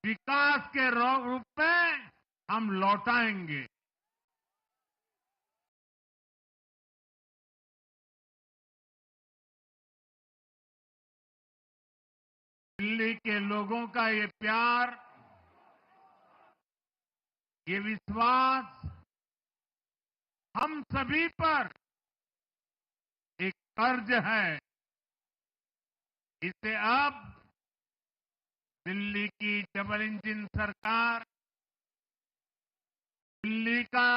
विकास के रूप में हम लौटाएंगे। दिल्ली के लोगों का ये प्यार, ये विश्वास हम सभी पर एक कर्ज है। इसे अब दिल्ली की डबल इंजन सरकार, दिल्ली का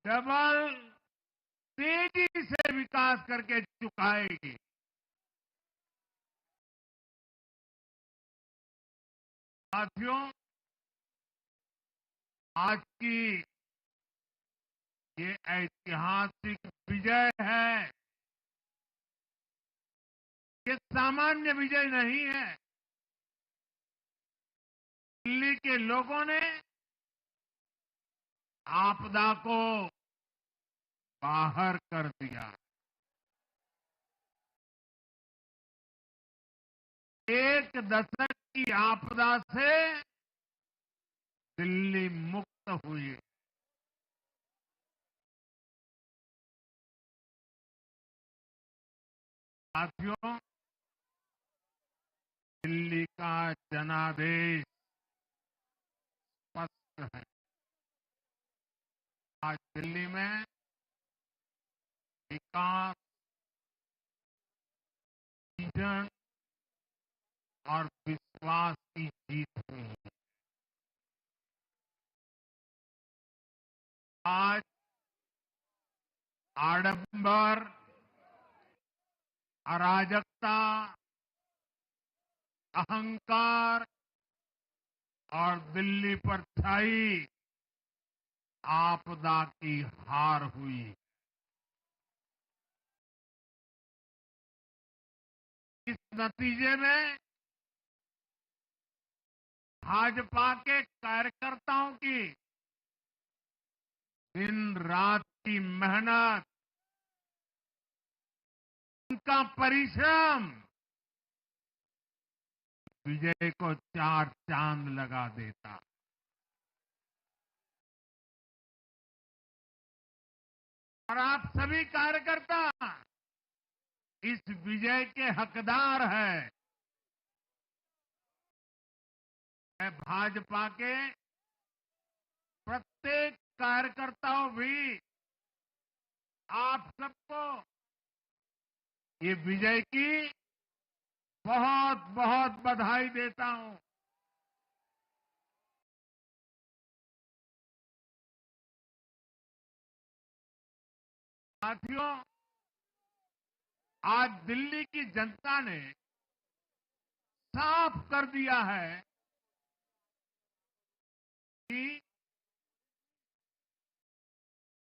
डबल तेजी से विकास करके चुकाएगी। साथियों, आज की ये ऐतिहासिक विजय है। ये सामान्य विजय नहीं है। दिल्ली के लोगों ने आपदा को बाहर कर दिया। एक दशक की आपदा से दिल्ली मुक्त हुई। साथियों, दिल्ली का जनादेश स्पष्ट है। आज दिल्ली में विकास, विजन और विश्वास की जीत हुई है। आज आडंबर, अराजकता, अहंकार और दिल्ली पर छाई आपदा की हार हुई। इस नतीजे में भाजपा के कार्यकर्ताओं की दिन रात की मेहनत, उनका परिश्रम विजय को चार चांद लगा देता। और आप सभी कार्यकर्ता इस विजय के हकदार हैं। मैं भाजपा के प्रत्येक कार्यकर्ताओं भी आप सबको ये विजय की बहुत बहुत बधाई देता हूं। साथियों, आज दिल्ली की जनता ने साफ कर दिया है कि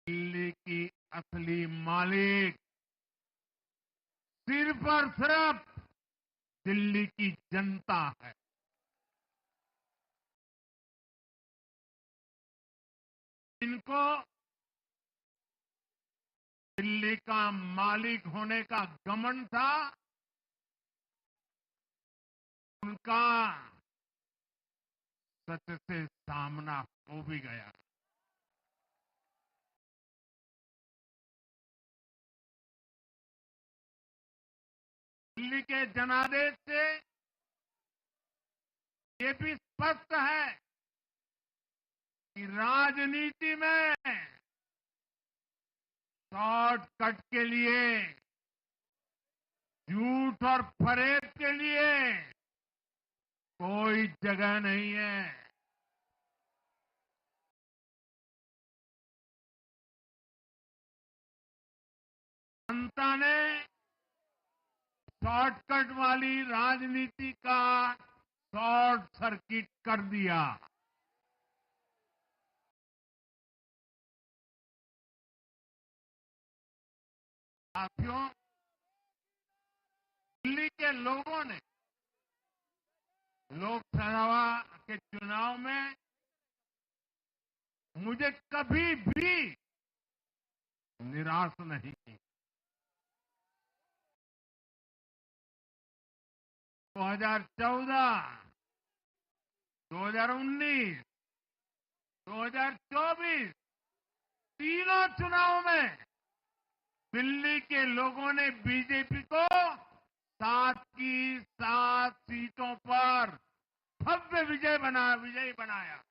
दिल्ली की असली मालिक सिर्फ और सिर्फ दिल्ली की जनता है। इनको दिल्ली का मालिक होने का घमंड था, उनका सच से सामना हो भी गया। दिल्ली के जनादेश से ये भी स्पष्ट है कि राजनीति में शॉर्टकट के लिए, झूठ और फरेब के लिए कोई जगह नहीं है। जनता ने शॉर्टकट वाली राजनीति का शॉर्ट सर्किट कर दिया। साथियों, दिल्ली के लोगों ने लोकसभा के चुनाव में मुझे कभी भी निराश नहीं की। 2014 2019, 2024 तीनों चुनाव में दिल्ली के लोगों ने बीजेपी को 7 की 7 सीटों पर भव्य विजयी बनाया।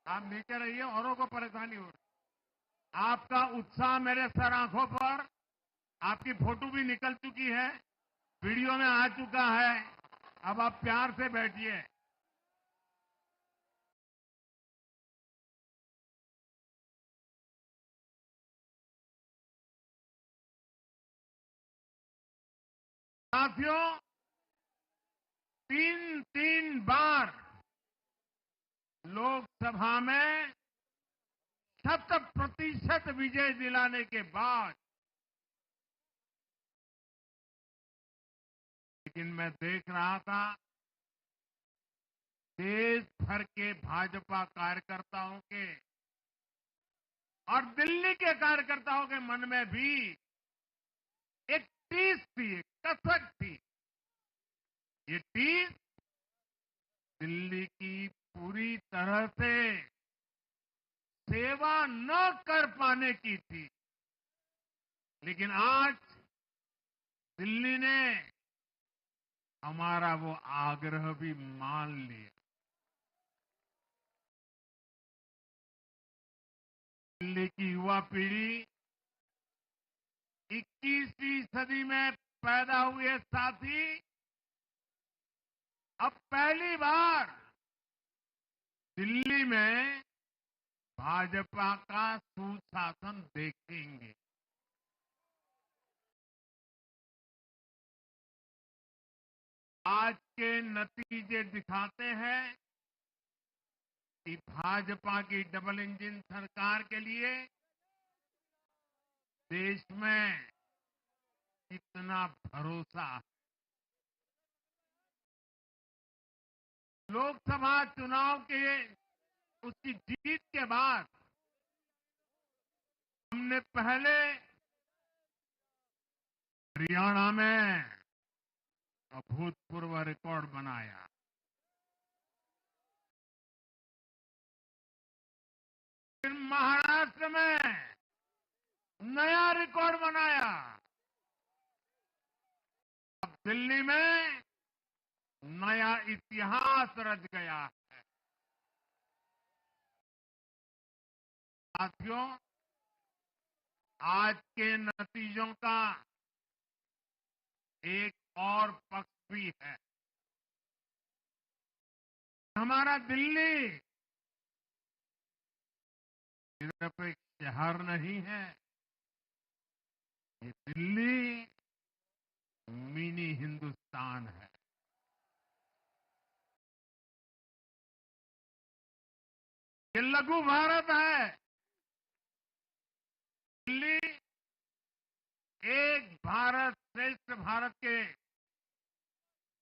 आप नीचे रहिए, औरों को परेशानी हो रही। आपका उत्साह मेरे सर आंखों पर, आपकी फोटो भी निकल चुकी है, वीडियो में आ चुका है। अब आप प्यार से बैठिए। साथियों, 3 बार लोकसभा में 100% विजय दिलाने के बाद, लेकिन मैं देख रहा था देश भर के भाजपा कार्यकर्ताओं के और दिल्ली के कार्यकर्ताओं के मन में भी एक टीस थी, एक कसक थी। ये टीस दिल्ली की पूरी तरह से सेवा न कर पाने की थी। लेकिन आज दिल्ली ने हमारा वो आग्रह भी मान लिया। दिल्ली की युवा पीढ़ी 21वीं सदी में पैदा हुए साथी अब पहली बार दिल्ली में भाजपा का सुशासन देखेंगे। आज के नतीजे दिखाते हैं कि भाजपा की डबल इंजन सरकार के लिए देश में कितना भरोसा है। लोकसभा चुनाव के उसकी जीत के बाद हमने पहले हरियाणा में अभूतपूर्व रिकॉर्ड बनाया, फिर महाराष्ट्र में नया रिकॉर्ड बनाया, अब दिल्ली में नया इतिहास रच गया है। साथियों, आज के नतीजों का एक और पक्ष भी है। हमारा दिल्ली सिर्फ एक शहर नहीं है, ये दिल्ली मिनी हिंदुस्तान है। ये लघु भारत है। दिल्ली एक भारत श्रेष्ठ भारत के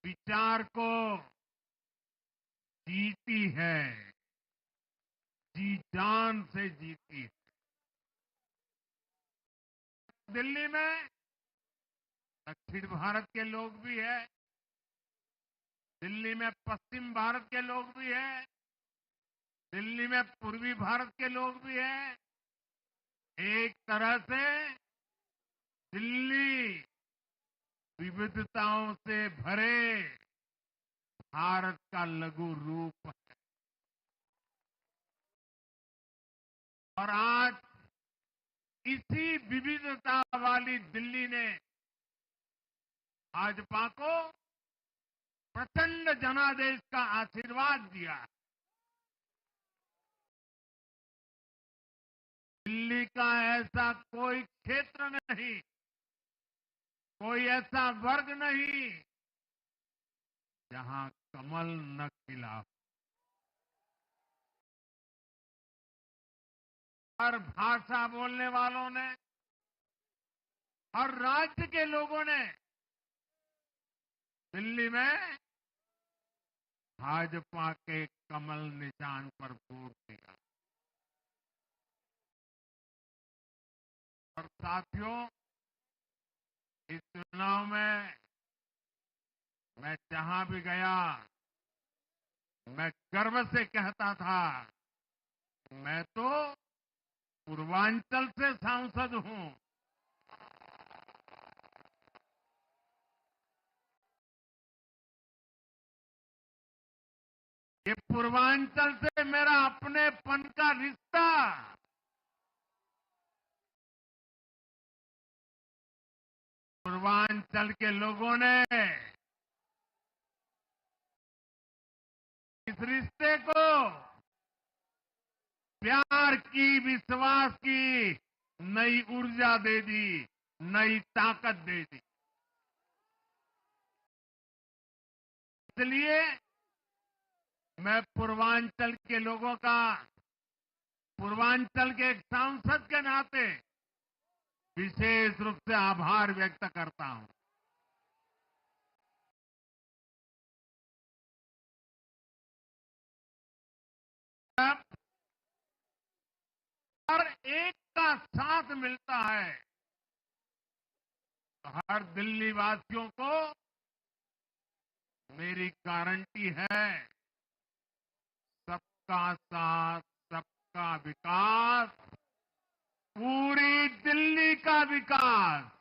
विचार को जीती है, जी जान से जीती है। दिल्ली में दक्षिण भारत के लोग भी हैं, दिल्ली में पश्चिम भारत के लोग भी हैं, दिल्ली में पूर्वी भारत के लोग भी हैं। एक तरह से दिल्ली विविधताओं से भरे भारत का लघु रूप है। और आज इसी विविधता वाली दिल्ली ने भाजपा को प्रचंड जनादेश का आशीर्वाद दिया है। दिल्ली का ऐसा कोई क्षेत्र नहीं, कोई ऐसा वर्ग नहीं जहां कमल न खिला हो। हर भाषा बोलने वालों ने, और राज्य के लोगों ने दिल्ली में भाजपा के कमल निशान पर वोट दिया। और साथियों, इस चुनाव में मैं जहां भी गया, मैं गर्व से कहता था, मैं तो पूर्वांचल से सांसद हूं। ये पूर्वांचल से मेरा अपनेपन का रिश्ता, पूर्वांचल के लोगों ने इस रिश्ते को प्यार की, विश्वास की नई ऊर्जा दे दी, नई ताकत दे दी। इसलिए मैं पूर्वांचल के लोगों का, पूर्वांचल के एक सांसद के नाते विशेष रूप से आभार व्यक्त करता हूं। अब हर एक का साथ मिलता है तो हर दिल्ली वासियों को मेरी गारंटी है, सबका साथ, सबका विकास, पूरी दिल्ली का विकास।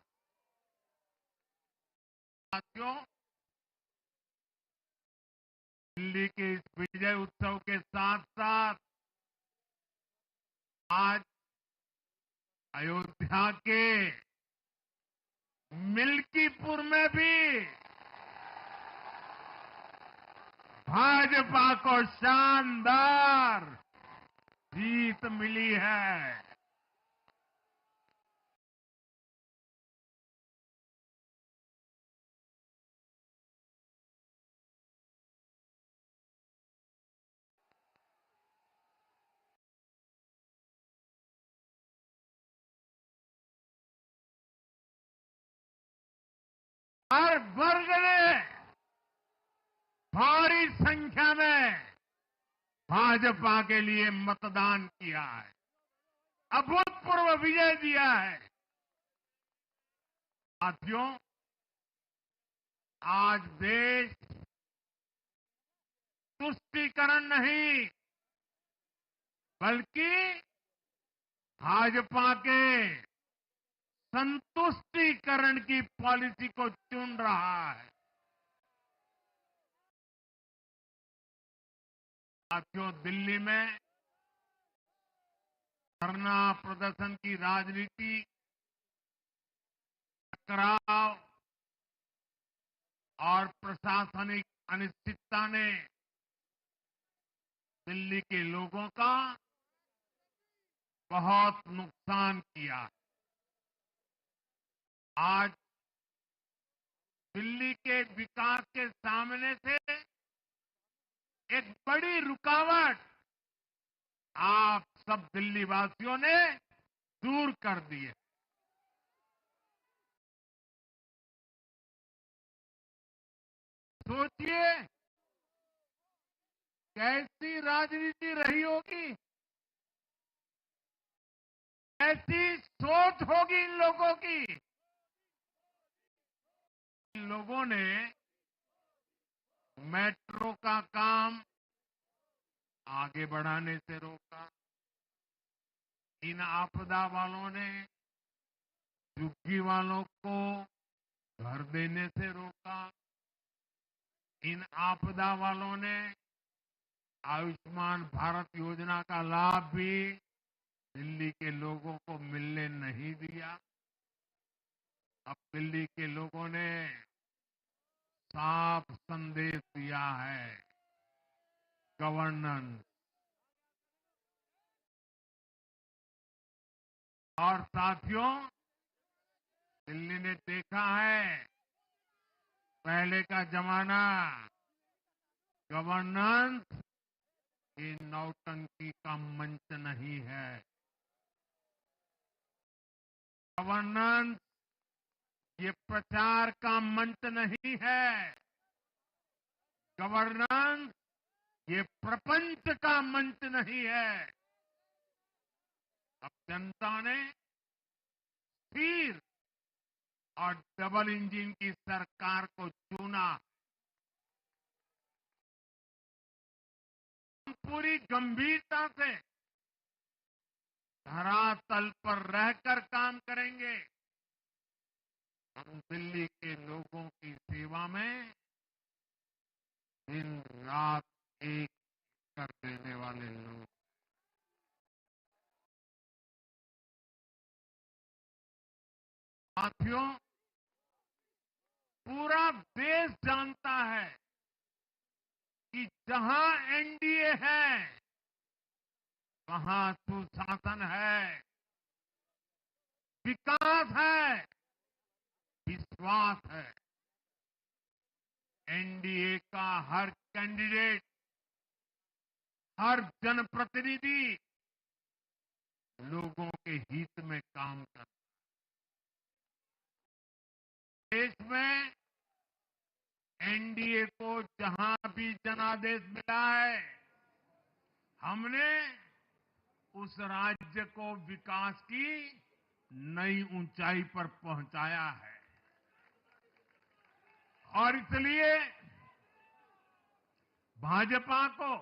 साथियों, दिल्ली के इस विजय उत्सव के साथ साथ आज अयोध्या के मिल्कीपुर में भी भाजपा को शानदार जीत मिली है। हर वर्ग ने भारी संख्या में भाजपा के लिए मतदान किया है, अभूतपूर्व विजय दिया है। साथियों, आज देश तुष्टीकरण नहीं, बल्कि भाजपा के संतुष्टीकरण की पॉलिसी को चुन रहा है। साथियों, दिल्ली में धरना प्रदर्शन की राजनीति, टकराव और प्रशासनिक अनिश्चितता ने दिल्ली के लोगों का बहुत नुकसान किया। आज दिल्ली के विकास के सामने से एक बड़ी रुकावट आप सब दिल्ली वासियों ने दूर कर दी है। सोचिए कैसी राजनीति रही होगी, कैसी सोच होगी इन लोगों की। इन लोगों ने मेट्रो का काम आगे बढ़ाने से रोका, इन आपदा वालों ने झुग्गी वालों को घर देने से रोका, इन आपदा वालों ने आयुष्मान भारत योजना का लाभ भी दिल्ली के लोगों को मिलने नहीं दिया। अब दिल्ली के लोगों ने साफ संदेश दिया है, गवर्नेंस। और साथियों, दिल्ली ने देखा है पहले का जमाना, गवर्नेंस ये नौटंकी का मंच नहीं है। गवर्नेंस ये प्रचार का मंच नहीं है। गवर्नेंस ये प्रपंच का मंच नहीं है। अब जनता ने स्थिर और डबल इंजन की सरकार को चुना। हम पूरी गंभीरता से धरातल पर रहकर काम करेंगे। हम दिल्ली के लोगों की सेवा में दिन रात एक कर देने वाले लोग। साथियों, पूरा देश जानता है कि जहां एनडीए है वहां सुशासन है, विकास है, विश्वास है। एनडीए का हर कैंडिडेट, हर जनप्रतिनिधि लोगों के हित में काम करता है। देश में एनडीए को जहां भी जनादेश मिला है, हमने उस राज्य को विकास की नई ऊंचाई पर पहुंचाया है। और इसलिए भाजपा को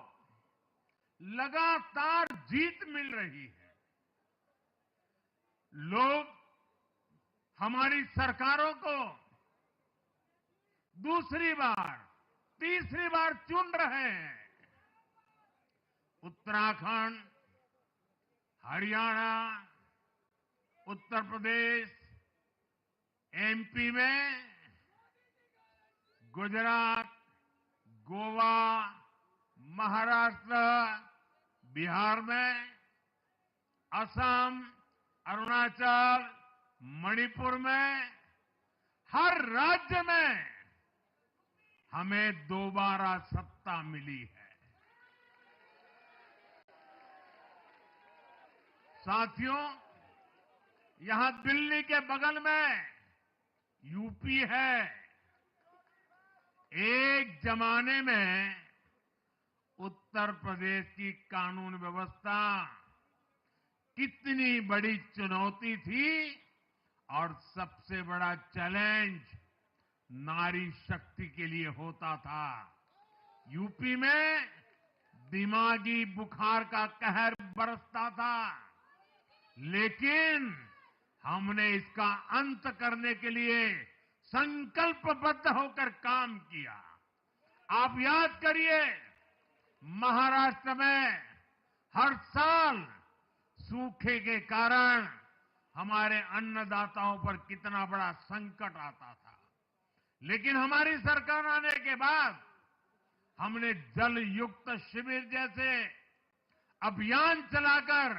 लगातार जीत मिल रही है। लोग हमारी सरकारों को दूसरी बार, तीसरी बार चुन रहे हैं। उत्तराखंड, हरियाणा, उत्तर प्रदेश, एमपी में, गुजरात, गोवा, महाराष्ट्र, बिहार में, असम, अरुणाचल, मणिपुर में, हर राज्य में हमें दोबारा सत्ता मिली है। साथियों, यहां दिल्ली के बगल में यूपी है। एक जमाने में उत्तर प्रदेश की कानून व्यवस्था कितनी बड़ी चुनौती थी और सबसे बड़ा चैलेंज नारी शक्ति के लिए होता था। यूपी में दिमागी बुखार का कहर बरसता था, लेकिन हमने इसका अंत करने के लिए संकल्पबद्ध होकर काम किया। आप याद करिए, महाराष्ट्र में हर साल सूखे के कारण हमारे अन्नदाताओं पर कितना बड़ा संकट आता था। लेकिन हमारी सरकार आने के बाद हमने जल युक्त शिविर जैसे अभियान चलाकर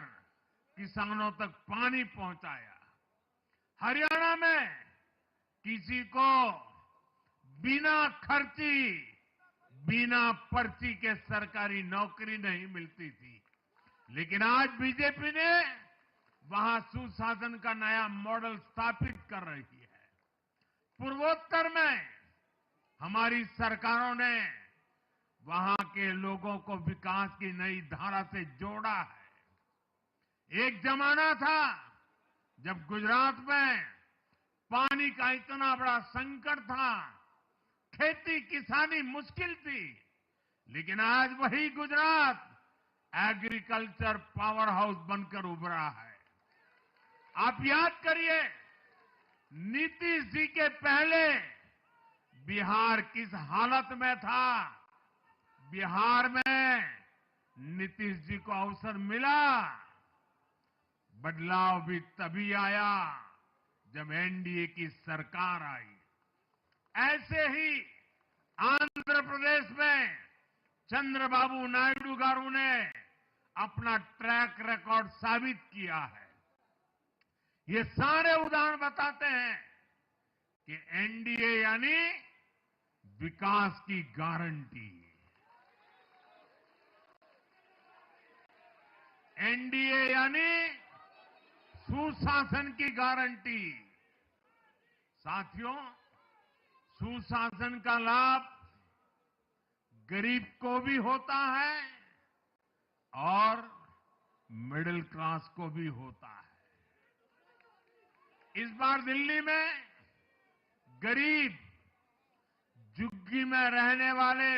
किसानों तक पानी पहुंचाया। हरियाणा में किसी को बिना खर्ची, बिना पर्ची के सरकारी नौकरी नहीं मिलती थी। लेकिन आज बीजेपी ने वहां सुशासन का नया मॉडल स्थापित कर रही है। पूर्वोत्तर में हमारी सरकारों ने वहां के लोगों को विकास की नई धारा से जोड़ा है। एक जमाना था जब गुजरात में पानी का इतना बड़ा संकट था, खेती किसानी मुश्किल थी, लेकिन आज वही गुजरात एग्रीकल्चर पावर हाउस बनकर उभरा है। आप याद करिए, नीतीश जी के पहले बिहार किस हालत में था। बिहार में नीतीश जी को अवसर मिला। बदलाव भी तभी आया जब एनडीए की सरकार आई। ऐसे ही आंध्र प्रदेश में चंद्रबाबू नायडू गारू ने अपना ट्रैक रिकॉर्ड साबित किया है। ये सारे उदाहरण बताते हैं कि एनडीए यानी विकास की गारंटी। एनडीए यानी सुशासन की गारंटी। साथियों, सुशासन का लाभ गरीब को भी होता है और मिडिल क्लास को भी होता है। इस बार दिल्ली में गरीब, झुग्गी में रहने वाले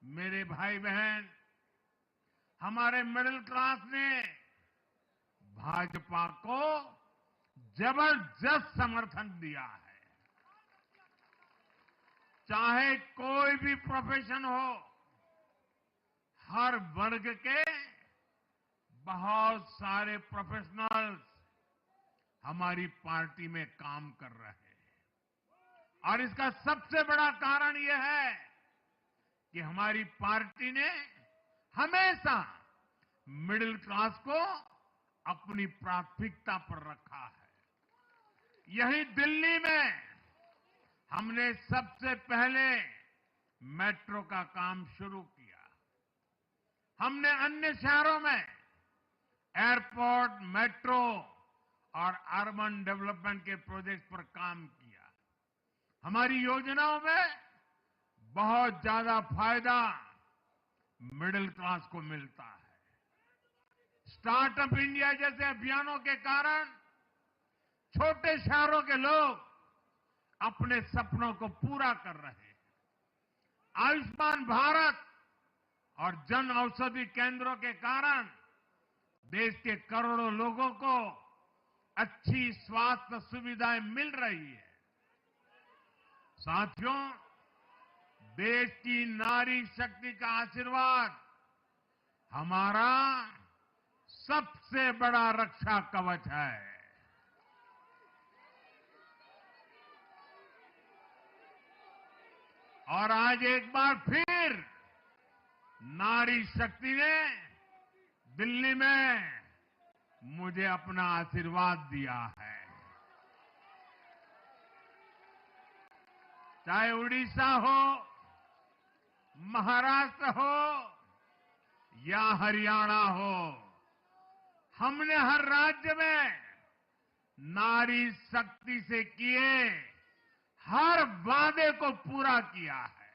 मेरे भाई बहन, हमारे मिडिल क्लास ने भाजपा को जबरदस्त समर्थन दिया है। चाहे कोई भी प्रोफेशन हो, हर वर्ग के बहुत सारे प्रोफेशनल्स हमारी पार्टी में काम कर रहे हैं और इसका सबसे बड़ा कारण यह है कि हमारी पार्टी ने हमेशा मिडिल क्लास को अपनी प्राथमिकता पर रखा है। यही दिल्ली में हमने सबसे पहले मेट्रो का काम शुरू किया। हमने अन्य शहरों में एयरपोर्ट, मेट्रो और अर्बन डेवलपमेंट के प्रोजेक्ट पर काम किया। हमारी योजनाओं में बहुत ज्यादा फायदा मिडिल क्लास को मिलता है। स्टार्टअप इंडिया जैसे अभियानों के कारण छोटे शहरों के लोग अपने सपनों को पूरा कर रहे हैं। आयुष्मान भारत और जन औषधि केंद्रों के कारण देश के करोड़ों लोगों को अच्छी स्वास्थ्य सुविधाएं मिल रही है। साथियों, देश की नारी शक्ति का आशीर्वाद हमारा सबसे बड़ा रक्षा कवच है। और आज एक बार फिर नारी शक्ति ने दिल्ली में मुझे अपना आशीर्वाद दिया है। चाहे उड़ीसा हो, महाराष्ट्र हो या हरियाणा हो, हमने हर राज्य में नारी शक्ति से किए हर वादे को पूरा किया है।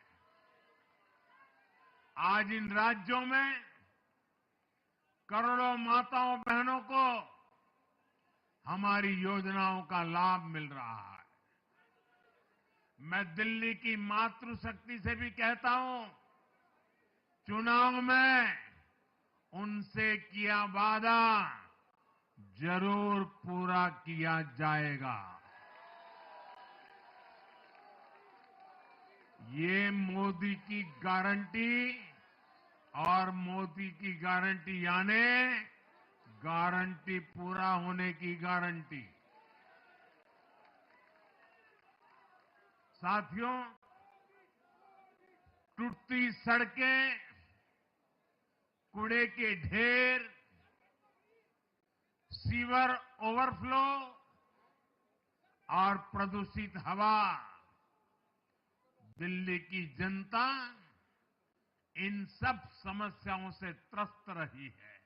आज इन राज्यों में करोड़ों माताओं बहनों को हमारी योजनाओं का लाभ मिल रहा है। मैं दिल्ली की मातृशक्ति से भी कहता हूं, चुनाव में उनसे किया वादा जरूर पूरा किया जाएगा। ये मोदी की गारंटी और मोदी की गारंटी यानी गारंटी पूरा होने की गारंटी। साथियों, टूटती सड़कें, कूड़े के ढेर, सीवर ओवरफ्लो और प्रदूषित हवा, दिल्ली की जनता इन सब समस्याओं से त्रस्त रही है।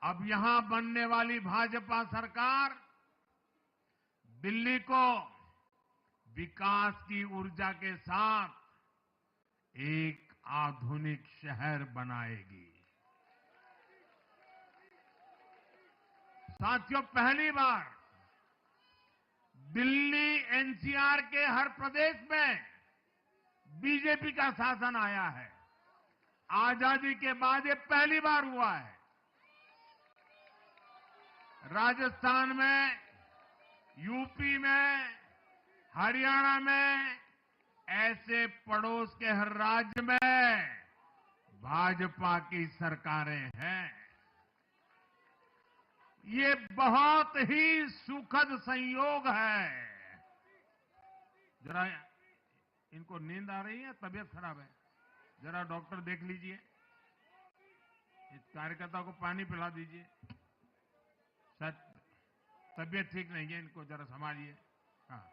अब यहां बनने वाली भाजपा सरकार दिल्ली को विकास की ऊर्जा के साथ एक आधुनिक शहर बनाएगी। साथियों, पहली बार दिल्ली एनसीआर के हर प्रदेश में बीजेपी का शासन आया है। आजादी के बाद ये पहली बार हुआ है। राजस्थान में, यूपी में, हरियाणा में, ऐसे पड़ोस के हर राज्य में भाजपा की सरकारें हैं। ये बहुत ही सुखद संयोग है। जरा इनको नींद आ रही है, तबीयत खराब है, जरा डॉक्टर देख लीजिए। इस कार्यकर्ता को पानी पिला दीजिए, शायद तबीयत ठीक नहीं है, इनको जरा संभालिए। हाँ,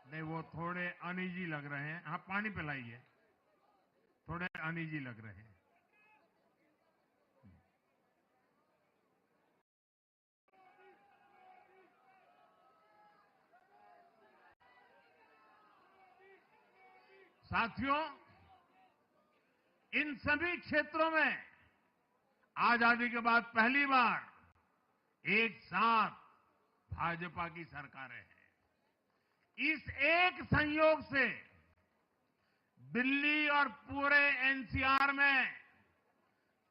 नहीं वो थोड़े अनईजी लग रहे हैं। हाँ, पानी पिलाइए, थोड़े अनईजी लग रहे हैं। साथियों, इन सभी क्षेत्रों में आजादी के बाद पहली बार एक साथ भाजपा की सरकारें हैं। इस एक संयोग से दिल्ली और पूरे एनसीआर में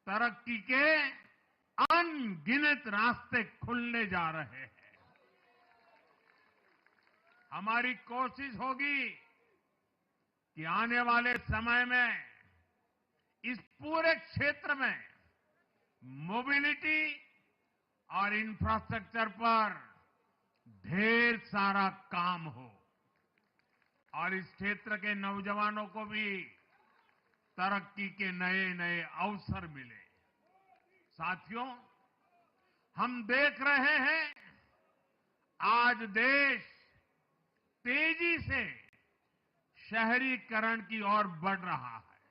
तरक्की के अनगिनत रास्ते खुलने जा रहे हैं। हमारी कोशिश होगी कि आने वाले समय में इस पूरे क्षेत्र में मोबिलिटी और इंफ्रास्ट्रक्चर पर ढेर सारा काम हो और इस क्षेत्र के नौजवानों को भी तरक्की के नए नए अवसर मिले। साथियों, हम देख रहे हैं आज देश तेजी से शहरीकरण की ओर बढ़ रहा है।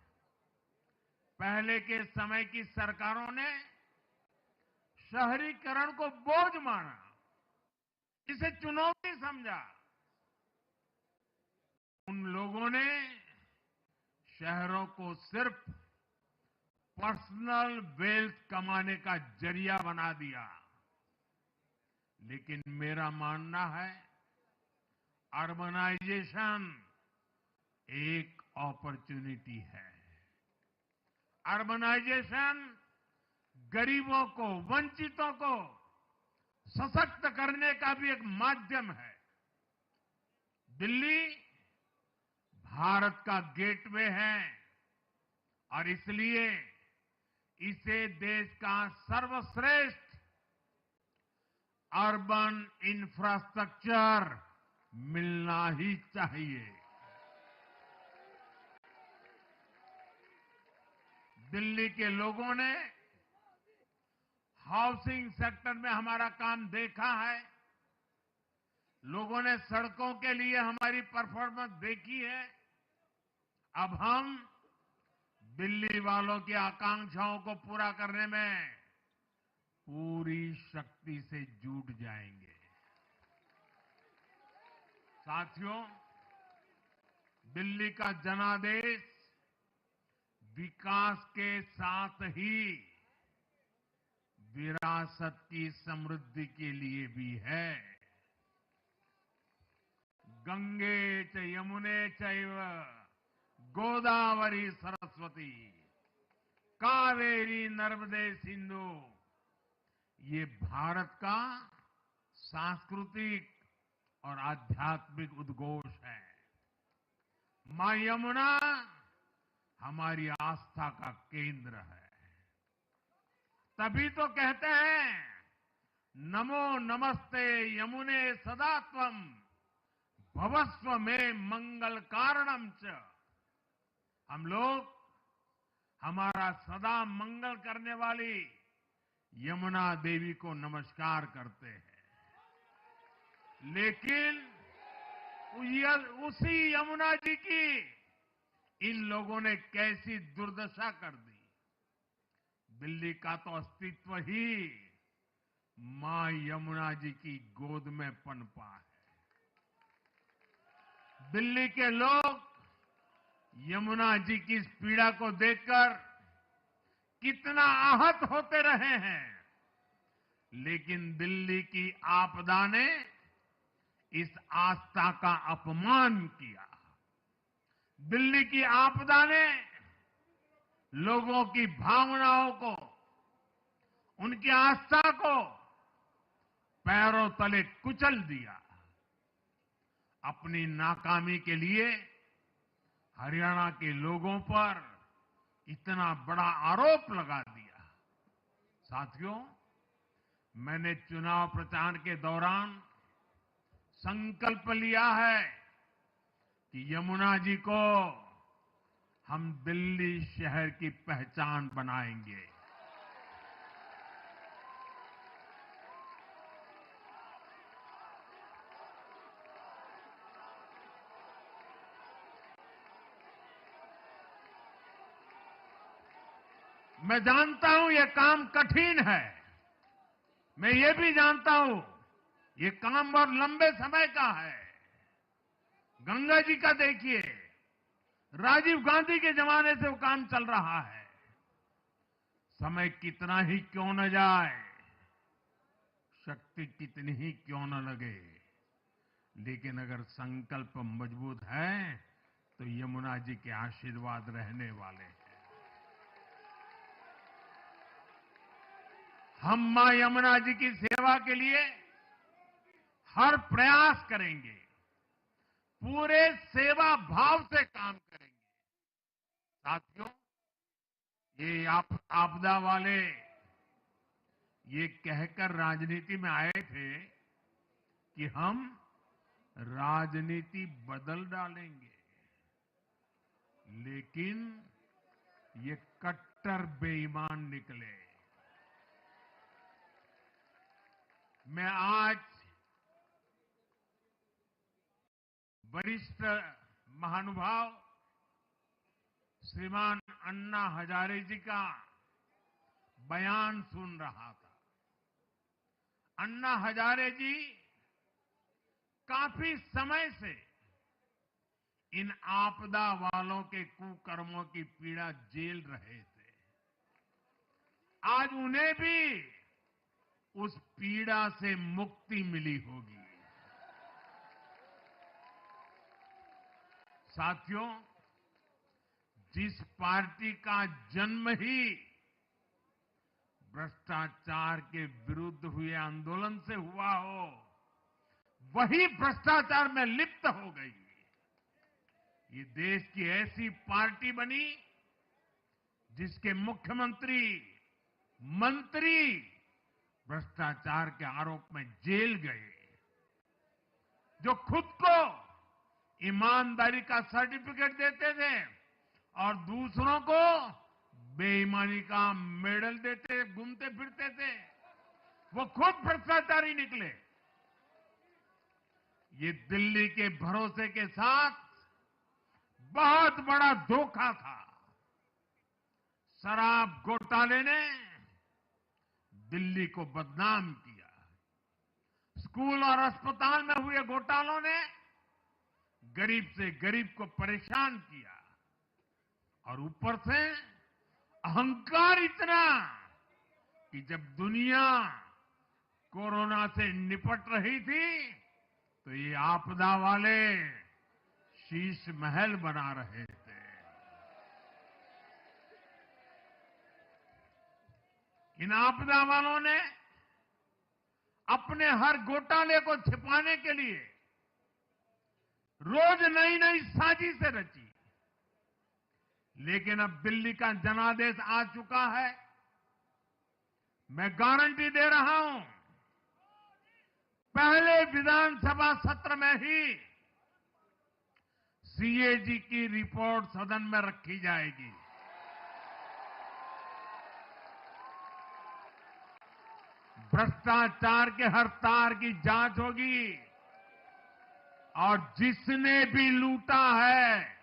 पहले के समय की सरकारों ने शहरीकरण को बोझ माना, इसे चुनौती समझा। उन लोगों ने शहरों को सिर्फ पर्सनल वेल्थ कमाने का जरिया बना दिया। लेकिन मेरा मानना है अर्बनाइजेशन एक अपॉर्चुनिटी है। अर्बनाइजेशन गरीबों को, वंचितों को सशक्त करने का भी एक माध्यम है। दिल्ली भारत का गेटवे है और इसलिए इसे देश का सर्वश्रेष्ठ अर्बन इंफ्रास्ट्रक्चर मिलना ही चाहिए। दिल्ली के लोगों ने हाउसिंग सेक्टर में हमारा काम देखा है। लोगों ने सड़कों के लिए हमारी परफॉर्मेंस देखी है। अब हम दिल्ली वालों की आकांक्षाओं को पूरा करने में पूरी शक्ति से जुट जाएंगे। साथियों, दिल्ली का जनादेश विकास के साथ ही विरासत की समृद्धि के लिए भी है। गंगे च यमुने चैव गोदावरी सरस्वती कावेरी नर्मदे सिंधु, ये भारत का सांस्कृतिक और आध्यात्मिक उद्घोष है। मां यमुना हमारी आस्था का केंद्र है। तभी तो कहते हैं नमो नमस्ते यमुने सदा त्वम भवस्व में मंगल कारणम च। हम लोग हमारा सदा मंगल करने वाली यमुना देवी को नमस्कार करते हैं। लेकिन उसी यमुना जी की इन लोगों ने कैसी दुर्दशा कर दी। दिल्ली का तो अस्तित्व ही मां यमुना जी की गोद में पनपा है। दिल्ली के लोग यमुना जी की इस पीड़ा को देखकर कितना आहत होते रहे हैं, लेकिन दिल्ली की आपदा ने इस आस्था का अपमान किया। दिल्ली की आपदा ने लोगों की भावनाओं को, उनकी आस्था को पैरों तले कुचल दिया। अपनी नाकामी के लिए हरियाणा के लोगों पर इतना बड़ा आरोप लगा दिया। साथियों, मैंने चुनाव प्रचार के दौरान संकल्प लिया है कि यमुना जी को हम दिल्ली शहर की पहचान बनाएंगे। मैं जानता हूं ये काम कठिन है। मैं ये भी जानता हूं ये काम बहुत लंबे समय का है। गंगा जी का देखिए, राजीव गांधी के जमाने से वो काम चल रहा है। समय कितना ही क्यों न जाए, शक्ति कितनी ही क्यों न लगे, लेकिन अगर संकल्प मजबूत है तो यमुना जी के आशीर्वाद रहने वाले हैं। हम मां यमुना जी की सेवा के लिए हर प्रयास करेंगे, पूरे सेवा भाव से काम करेंगे। साथियों, ये आपदा वाले ये कहकर राजनीति में आए थे कि हम राजनीति बदल डालेंगे, लेकिन ये कट्टर बेईमान निकले। मैं आज वरिष्ठ महानुभाव श्रीमान अन्ना हजारे जी का बयान सुन रहा था। अन्ना हजारे जी काफी समय से इन आपदा वालों के कुकर्मों की पीड़ा झेल रहे थे। आज उन्हें भी उस पीड़ा से मुक्ति मिली होगी। साथियों, जिस पार्टी का जन्म ही भ्रष्टाचार के विरुद्ध हुए आंदोलन से हुआ हो, वही भ्रष्टाचार में लिप्त हो गई। ये देश की ऐसी पार्टी बनी जिसके मुख्यमंत्री, मंत्री भ्रष्टाचार के आरोप में जेल गए, जो खुद को ईमानदारी का सर्टिफिकेट देते थे और दूसरों को बेईमानी का मेडल देते घूमते फिरते थे, वो खुद भ्रष्टाचारी निकले। ये दिल्ली के भरोसे के साथ बहुत बड़ा धोखा था। शराब घोटाले ने दिल्ली को बदनाम किया। स्कूल और अस्पताल में हुए घोटालों ने गरीब से गरीब को परेशान किया, और ऊपर से अहंकार इतना कि जब दुनिया कोरोना से निपट रही थी तो ये आपदा वाले शीश महल बना रहे थे। इन आपदा वालों ने अपने हर घोटाले को छिपाने के लिए रोज नई नई साजिशें रची, लेकिन अब दिल्ली का जनादेश आ चुका है। मैं गारंटी दे रहा हूं, पहले विधानसभा सत्र में ही सीएजी की रिपोर्ट सदन में रखी जाएगी। भ्रष्टाचार के हर तार की जांच होगी, और जिसने भी लूटा है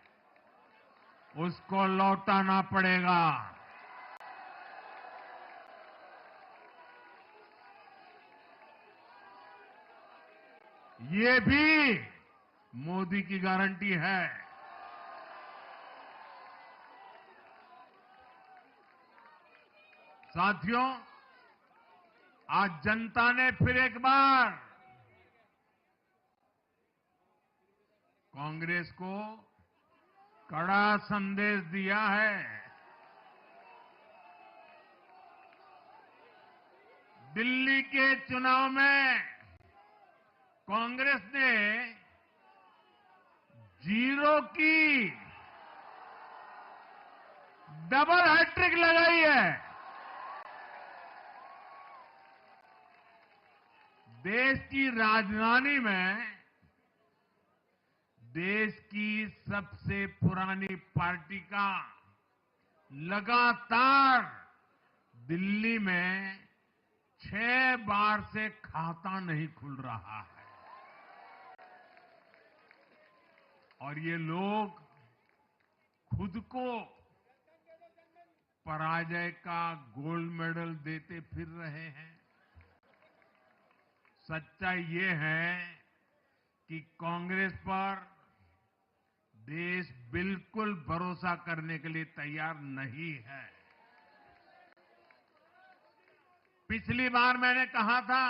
उसको लौटाना पड़ेगा। ये भी मोदी की गारंटी है। साथियों, आज जनता ने फिर एक बार कांग्रेस को कड़ा संदेश दिया है। दिल्ली के चुनाव में कांग्रेस ने जीरो की डबल हैट्रिक लगाई है। देश की राजधानी में देश की सबसे पुरानी पार्टी का लगातार दिल्ली में 6 बार से खाता नहीं खुल रहा है, और ये लोग खुद को पराजय का गोल्ड मेडल देते फिर रहे हैं। सच्चाई ये है कि कांग्रेस पर देश बिल्कुल भरोसा करने के लिए तैयार नहीं है। पिछली बार मैंने कहा था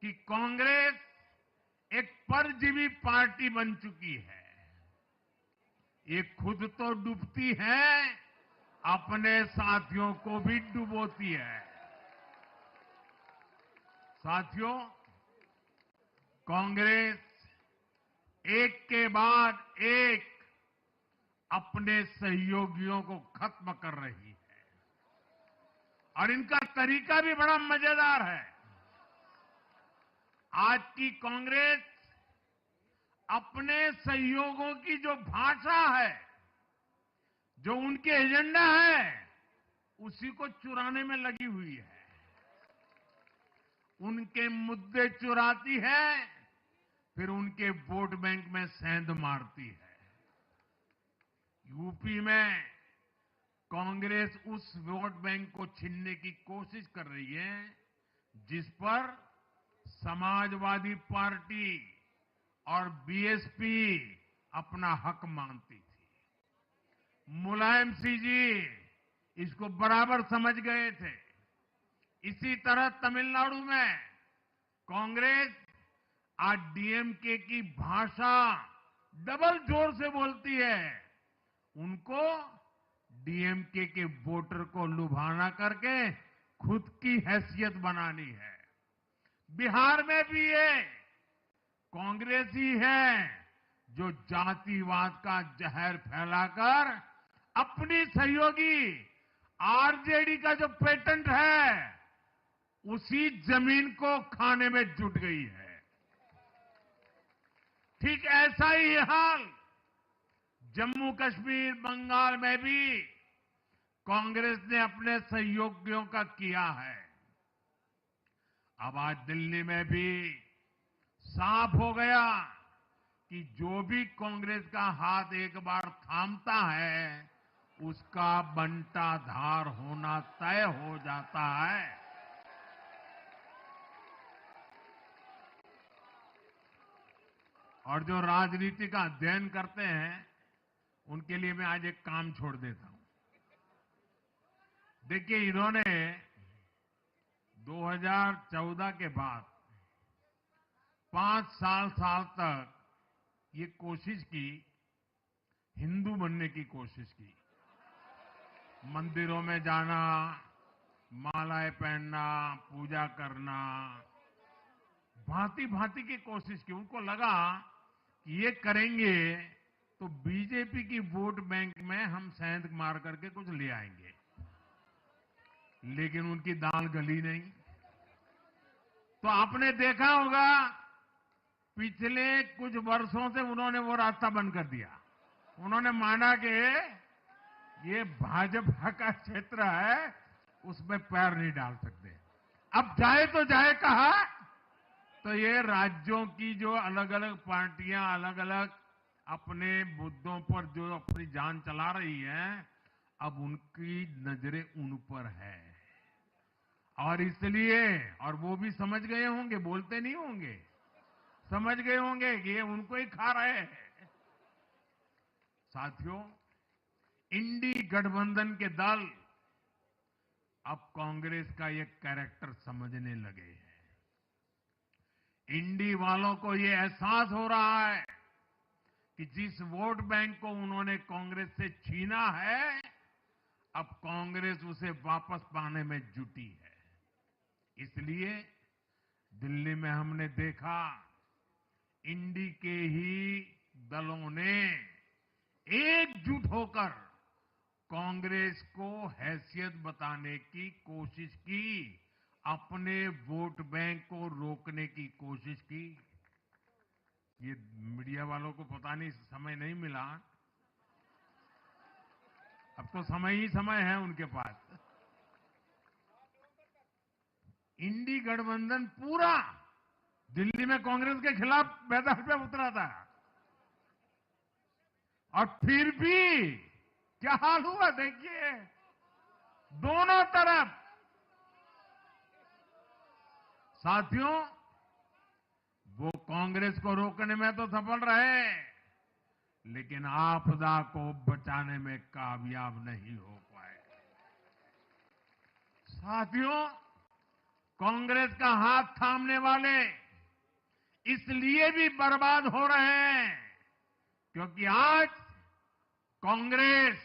कि कांग्रेस एक परजीवी पार्टी बन चुकी है। ये खुद तो डूबती है, अपने साथियों को भी डुबोती है। साथियों, कांग्रेस एक के बाद एक अपने सहयोगियों को खत्म कर रही है और इनका तरीका भी बड़ा मजेदार है। आज की कांग्रेस अपने सहयोगों की जो भाषा है, जो उनके एजेंडा है, उसी को चुराने में लगी हुई है। उनके मुद्दे चुराती है, फिर उनके वोट बैंक में सेंध मारती है। यूपी में कांग्रेस उस वोट बैंक को छीनने की कोशिश कर रही है जिस पर समाजवादी पार्टी और बीएसपी अपना हक मानती थी। मुलायम सिंह जी इसको बराबर समझ गए थे। इसी तरह तमिलनाडु में कांग्रेस आज डीएमके की भाषा डबल जोर से बोलती है। उनको डीएमके के वोटर को लुभाना करके खुद की हैसियत बनानी है। बिहार में भी ये कांग्रेस ही है जो जातिवाद का जहर फैलाकर अपनी सहयोगी आरजेडी का जो पेटेंट है उसी जमीन को खाने में जुट गई है। ठीक ऐसा ही हाल जम्मू कश्मीर, बंगाल में भी कांग्रेस ने अपने सहयोगियों का किया है। अब आज दिल्ली में भी साफ हो गया कि जो भी कांग्रेस का हाथ एक बार थामता है उसका बंटाधार होना तय हो जाता है। और जो राजनीति का अध्ययन करते हैं उनके लिए मैं आज एक काम छोड़ देता हूं। देखिए, इन्होंने 2014 के बाद 5 साल तक ये कोशिश की, हिंदू बनने की कोशिश की। मंदिरों में जाना, मालाएं पहनना, पूजा करना, भांति भांति की कोशिश की। उनको लगा कि ये करेंगे तो बीजेपी की वोट बैंक में हम सेंध मार करके कुछ ले आएंगे। लेकिन उनकी दाल गली नहीं। तो आपने देखा होगा पिछले कुछ वर्षों से उन्होंने वो रास्ता बंद कर दिया। उन्होंने माना कि ये भाजपा का क्षेत्र है, उसमें पैर नहीं डाल सकते। अब जाए तो जाए कहा, तो ये राज्यों की जो अलग अलग पार्टियां अलग अलग अपने मुद्दों पर जो अपनी जान चला रही हैं, अब उनकी नजरें उन पर है। और इसलिए, और वो भी समझ गए होंगे, बोलते नहीं होंगे, समझ गए होंगे कि ये उनको ही खा रहे हैं। साथियों, इंडी गठबंधन के दल अब कांग्रेस का ये कैरेक्टर समझने लगे हैं। इंडी वालों को ये एहसास हो रहा है कि जिस वोट बैंक को उन्होंने कांग्रेस से छीना है, अब कांग्रेस उसे वापस पाने में जुटी है। इसलिए दिल्ली में हमने देखा, इंडी के ही दलों ने एकजुट होकर कांग्रेस को हैसियत बताने की कोशिश की, अपने वोट बैंक को रोकने की कोशिश की। ये मीडिया वालों को पता नहीं समय नहीं मिला। अब तो समय ही समय है उनके पास। इंडी गठबंधन पूरा दिल्ली में कांग्रेस के खिलाफ मैदान पे उतरा था, और फिर भी क्या हाल हुआ देखिए, दोनों तरफ। साथियों, वो कांग्रेस को रोकने में तो सफल रहे, लेकिन आपदा को बचाने में कामयाब नहीं हो पाए। साथियों, कांग्रेस का हाथ थामने वाले इसलिए भी बर्बाद हो रहे हैं क्योंकि आज कांग्रेस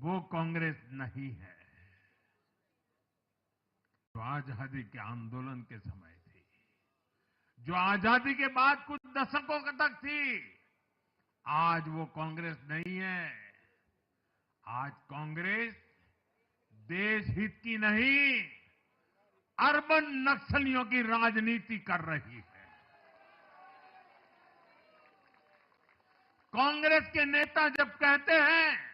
वो कांग्रेस नहीं है जो आजादी के आंदोलन के समय थी, जो आजादी के बाद कुछ दशकों तक थी। आज वो कांग्रेस नहीं है। आज कांग्रेस देश हित की नहीं, अर्बन नक्सलियों की राजनीति कर रही है। कांग्रेस के नेता जब कहते हैं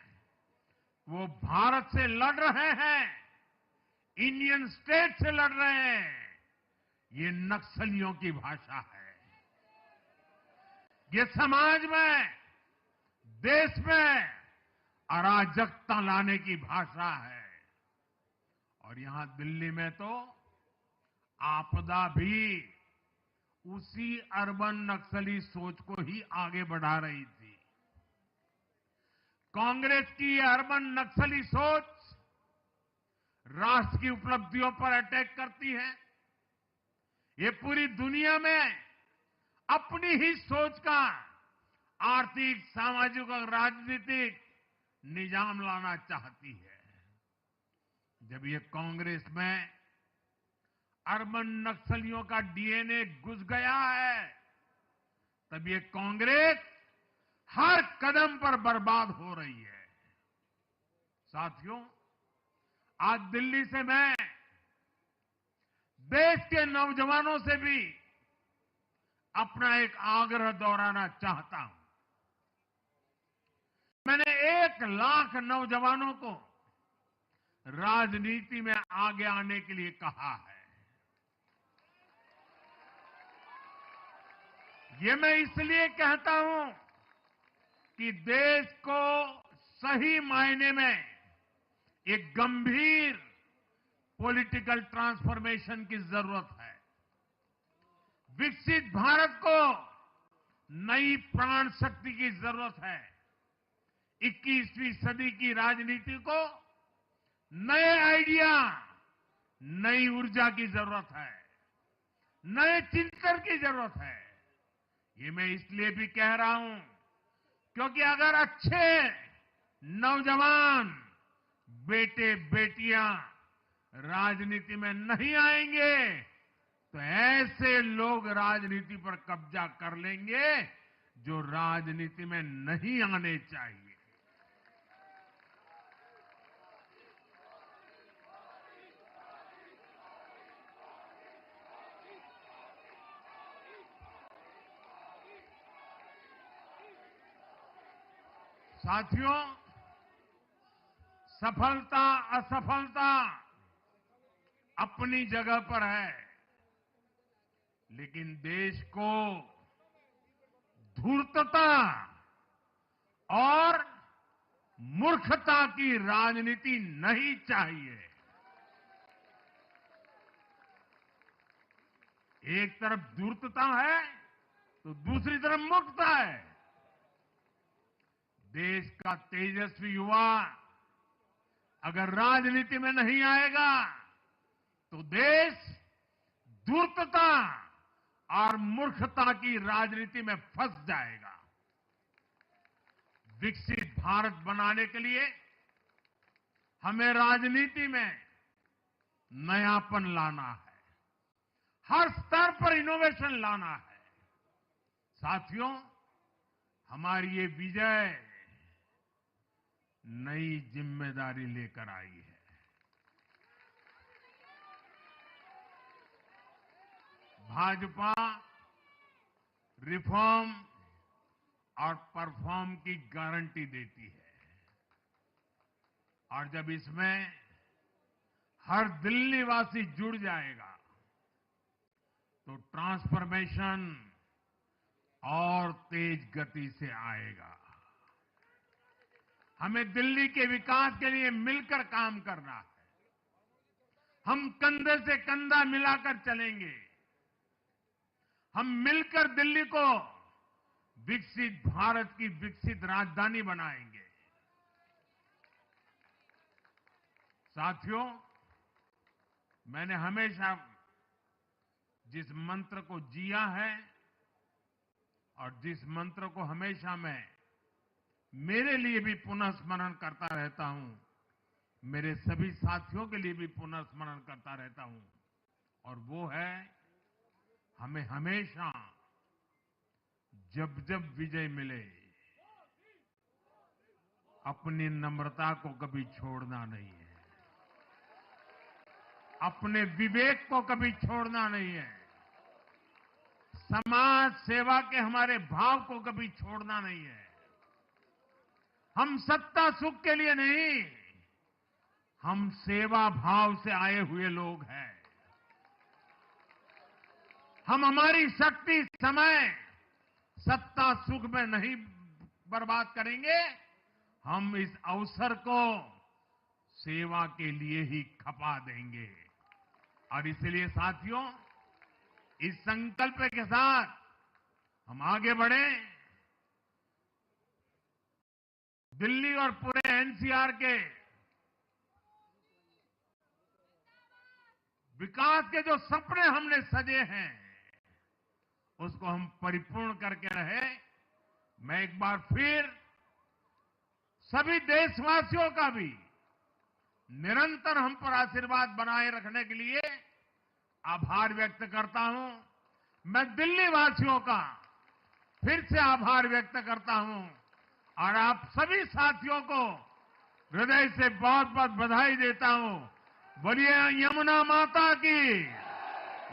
वो भारत से लड़ रहे हैं, इंडियन स्टेट से लड़ रहे हैं, ये नक्सलियों की भाषा है। ये समाज में, देश में अराजकता लाने की भाषा है। और यहां दिल्ली में तो आपदा भी उसी अर्बन नक्सली सोच को ही आगे बढ़ा रही थी। कांग्रेस की यह अर्बन नक्सली सोच राष्ट्र की उपलब्धियों पर अटैक करती है। ये पूरी दुनिया में अपनी ही सोच का आर्थिक, सामाजिक और राजनीतिक निजाम लाना चाहती है। जब ये कांग्रेस में अर्बन नक्सलियों का डीएनए घुस गया है, तब ये कांग्रेस हर कदम पर बर्बाद हो रही है। साथियों, आज दिल्ली से मैं देश के नौजवानों से भी अपना एक आग्रह दोहराना चाहता हूं। मैंने 1 लाख नौजवानों को राजनीति में आगे आने के लिए कहा है। ये मैं इसलिए कहता हूं कि देश को सही मायने में एक गंभीर पॉलिटिकल ट्रांसफॉर्मेशन की जरूरत है। विकसित भारत को नई प्राण शक्ति की जरूरत है। 21वीं सदी की राजनीति को नए आइडिया, नई ऊर्जा की जरूरत है, नए चिंतन की जरूरत है। ये मैं इसलिए भी कह रहा हूं क्योंकि अगर अच्छे नौजवान बेटे बेटियां राजनीति में नहीं आएंगे तो ऐसे लोग राजनीति पर कब्जा कर लेंगे जो राजनीति में नहीं आने चाहिए। साथियों, सफलता असफलता अपनी जगह पर है, लेकिन देश को धूर्तता और मूर्खता की राजनीति नहीं चाहिए। एक तरफ धूर्तता है तो दूसरी तरफ मूर्खता है। देश का तेजस्वी युवा अगर राजनीति में नहीं आएगा तो देश धूर्तता और मूर्खता की राजनीति में फंस जाएगा। विकसित भारत बनाने के लिए हमें राजनीति में नयापन लाना है, हर स्तर पर इनोवेशन लाना है। साथियों, हमारी ये विजय नई जिम्मेदारी लेकर आई है। भाजपा रिफॉर्म और परफॉर्म की गारंटी देती है और जब इसमें हर दिल्लीवासी जुड़ जाएगा तो ट्रांसफॉर्मेशन और तेज गति से आएगा। हमें दिल्ली के विकास के लिए मिलकर काम करना है। हम कंधे से कंधा मिलाकर चलेंगे। हम मिलकर दिल्ली को विकसित भारत की विकसित राजधानी बनाएंगे। साथियों, मैंने हमेशा जिस मंत्र को जिया है और जिस मंत्र को हमेशा मैं मेरे लिए भी पुनः स्मरण करता रहता हूं, मेरे सभी साथियों के लिए भी पुनः स्मरण करता रहता हूं, और वो है हमें हमेशा जब जब विजय मिले अपनी नम्रता को कभी छोड़ना नहीं है, अपने विवेक को कभी छोड़ना नहीं है, समाज सेवा के हमारे भाव को कभी छोड़ना नहीं है। हम सत्ता सुख के लिए नहीं, हम सेवा भाव से आए हुए लोग हैं। हम हमारी शक्ति समय सत्ता सुख में नहीं बर्बाद करेंगे, हम इस अवसर को सेवा के लिए ही खपा देंगे। और इसलिए साथियों, इस संकल्प के साथ हम आगे बढ़े। दिल्ली और पूरे एनसीआर के विकास के जो सपने हमने सजे हैं, उसको हम परिपूर्ण करके रहे। मैं एक बार फिर सभी देशवासियों का भी निरंतर हम पर आशीर्वाद बनाए रखने के लिए आभार व्यक्त करता हूं। मैं दिल्ली वासियों का फिर से आभार व्यक्त करता हूं और आप सभी साथियों को हृदय से बहुत बहुत बधाई देता हूं। बोलिए यमुना माता की,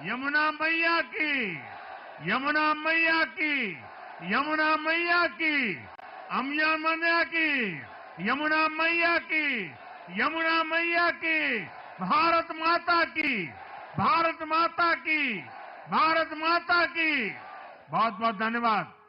यमुना मैया की, यमुना मैया की, यमुना मैया की, अम्या मैया की, यमुना मैया की, यमुना मैया की, भारत माता की, भारत माता की, भारत माता की। बहुत बहुत धन्यवाद।